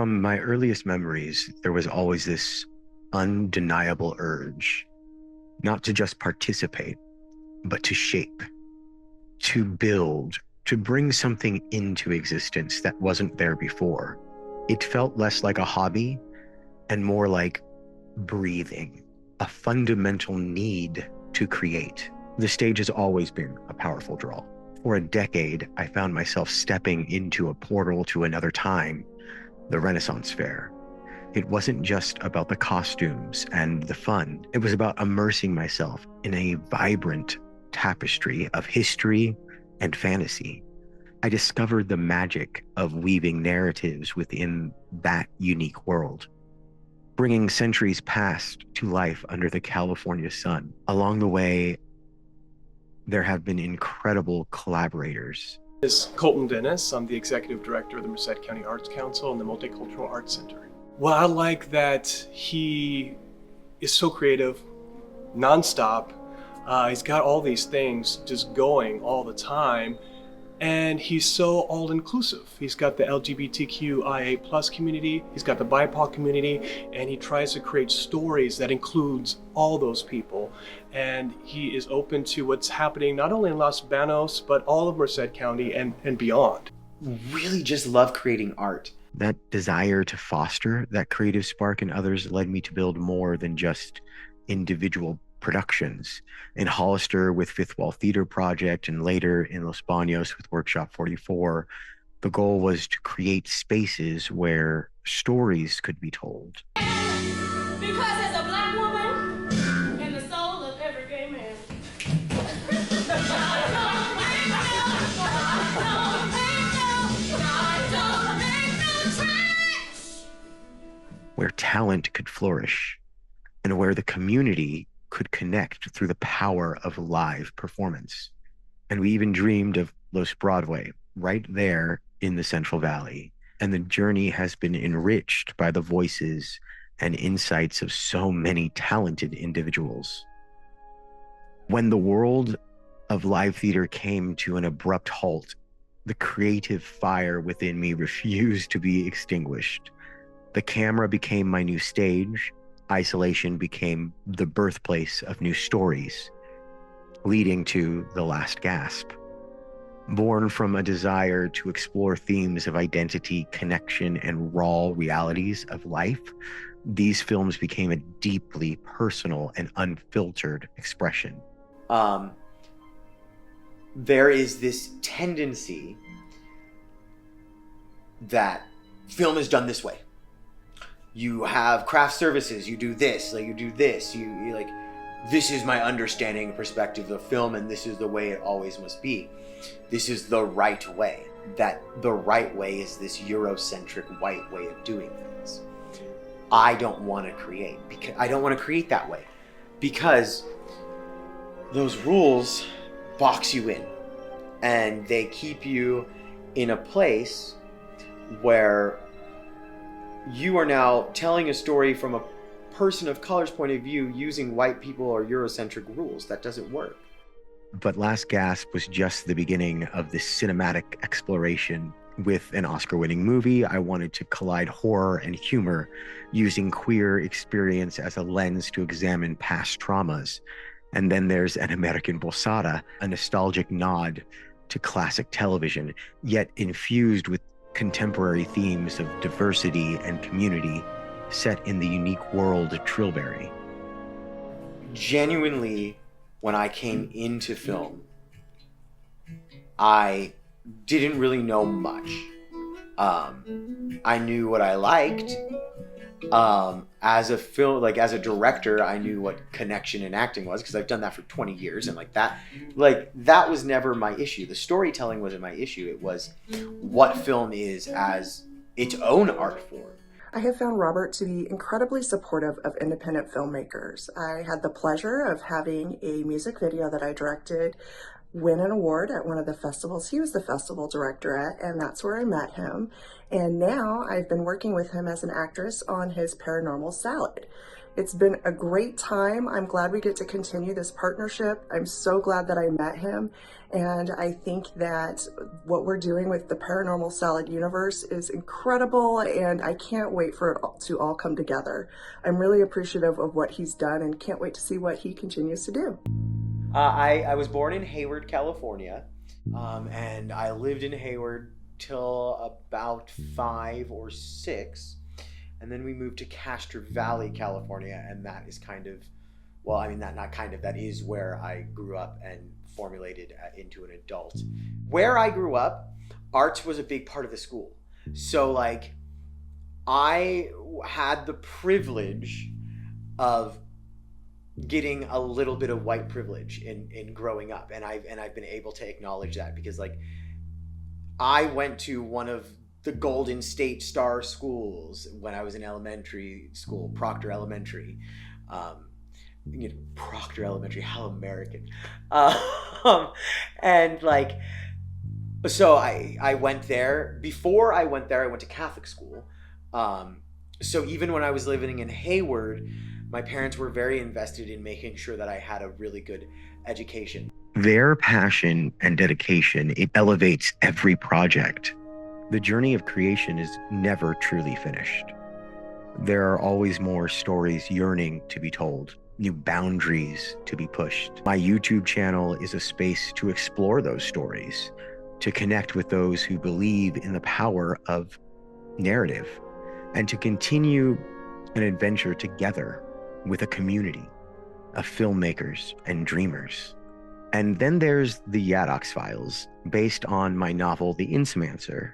From my earliest memories, there was always this undeniable urge not to just participate, but to shape, to build, to bring something into existence that wasn't there before. It felt less like a hobby and more like breathing, a fundamental need to create. The stage has always been a powerful draw. For a decade, I found myself stepping into a portal to another time, the Renaissance Fair. It wasn't just about the costumes and the fun. It was about immersing myself in a vibrant tapestry of history and fantasy. I discovered the magic of weaving narratives within that unique world, bringing centuries past to life under the California sun. Along the way, there have been incredible collaborators. Is Colton Dennis. I'm the executive director of the Merced County Arts Council and the Multicultural Arts Center. Well, I like that he is so creative, nonstop. He's got all these things just going all the time, and he's so all-inclusive. He's got the LGBTQIA plus community, he's got the BIPOC community, and he tries to create stories that includes all those people. And he is open to what's happening not only in Los Banos, but all of Merced County and beyond. Really just love creating art. That desire to foster that creative spark in others led me to build more than just individual productions. In Hollister with Fifth Wall Theater Project, and later in Los Banos with Workshop 44, the goal was to create spaces where stories could be told. Because as a black woman and the soul of every gay man. Where talent could flourish and where the community could connect through the power of live performance. And we even dreamed of Los Broadway right there in the Central Valley. And the journey has been enriched by the voices and insights of so many talented individuals. When the world of live theater came to an abrupt halt, the creative fire within me refused to be extinguished. The camera became my new stage. Isolation became the birthplace of new stories, leading to The Last Gasp. Born from a desire to explore themes of identity, connection, and raw realities of life, these films became a deeply personal and unfiltered expression. There is this tendency that film is done this way. You have craft services, you do this, like you do this, you like, this is my understanding and perspective of film, and this is the way it always must be. This is the right way. That the right way is this Eurocentric white way of doing things. I don't want to create that way, because those rules box you in, and they keep you in a place where you are now telling a story from a person of color's point of view using white people or Eurocentric rules. That doesn't work. But Last Gasp was just the beginning of this cinematic exploration. With an Oscar-winning movie, I wanted to collide horror and humor, using queer experience as a lens to examine past traumas. And then there's An American Posada, a nostalgic nod to classic television, yet infused with contemporary themes of diversity and community, set in the unique world of Trilberry. Genuinely, when I came into film, I didn't really know much. I knew what I liked. As a director, I knew what connection and acting was, because I've done that for 20 years, and that was never my issue. The storytelling wasn't my issue. It was what film is as its own art form. I have found Robert to be incredibly supportive of independent filmmakers. I had the pleasure of having a music video that I directed win an award at one of the festivals he was the festival director at, and that's where I met him. And now I've been working with him as an actress on his Paranormal Salad. It's been a great time. I'm glad we get to continue this partnership. I'm so glad that I met him. And I think that what we're doing with the Paranormal Salad universe is incredible, and I can't wait for it to all come together. I'm really appreciative of what he's done and can't wait to see what he continues to do. I was born in Hayward, California, and I lived in Hayward till about 5 or 6. And then we moved to Castro Valley, California, and that is kind of, well, I mean, not kind of, that is where I grew up and formulated into an adult. Where I grew up, arts was a big part of the school. So, like, I had the privilege of getting a little bit of white privilege in growing up, and I've been able to acknowledge that, because, like, I went to one of the Golden State Star schools when I was in elementary school, Proctor Elementary. Proctor Elementary, how American. And like, so I went there. Before I went there, I went to Catholic school. So even when I was living in Hayward, my parents were very invested in making sure that I had a really good education. Their passion and dedication, it elevates every project. The journey of creation is never truly finished. There are always more stories yearning to be told, new boundaries to be pushed. My YouTube channel is a space to explore those stories, to connect with those who believe in the power of narrative, and to continue an adventure together with a community of filmmakers and dreamers. And then there's the Yaddox Files, based on my novel, The Insomancer.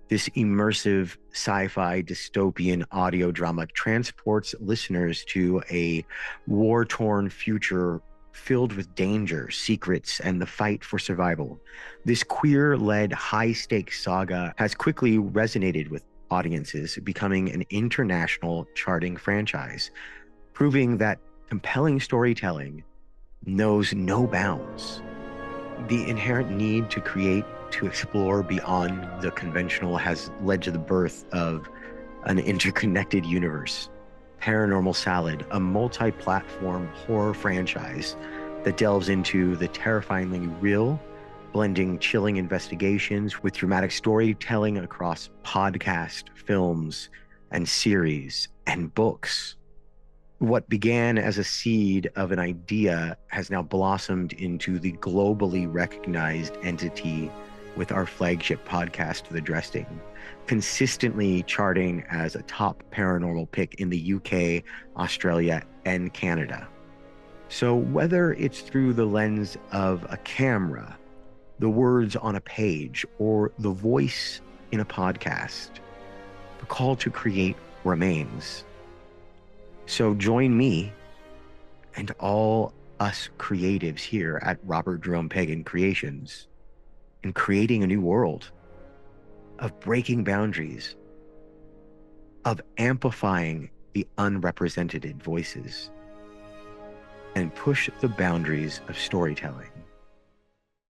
This immersive sci-fi dystopian audio drama transports listeners to a war-torn future filled with danger, secrets, and the fight for survival. This queer-led high-stakes saga has quickly resonated with audiences, becoming an international charting franchise, proving that compelling storytelling knows no bounds. The inherent need to create, to explore beyond the conventional, has led to the birth of an interconnected universe. Paranormal Salad, a multi-platform horror franchise that delves into the terrifyingly real, blending chilling investigations with dramatic storytelling across podcast, films, and series, and books. What began as a seed of an idea has now blossomed into the globally recognized entity with our flagship podcast, The Dressing, consistently charting as a top paranormal pick in the UK, Australia, and Canada. So whether it's through the lens of a camera, the words on a page, or the voice in a podcast, the call to create remains. So join me and all us creatives here at Robert Jerome Pagan Creations in creating a new world of breaking boundaries, of amplifying the unrepresented voices, and push the boundaries of storytelling.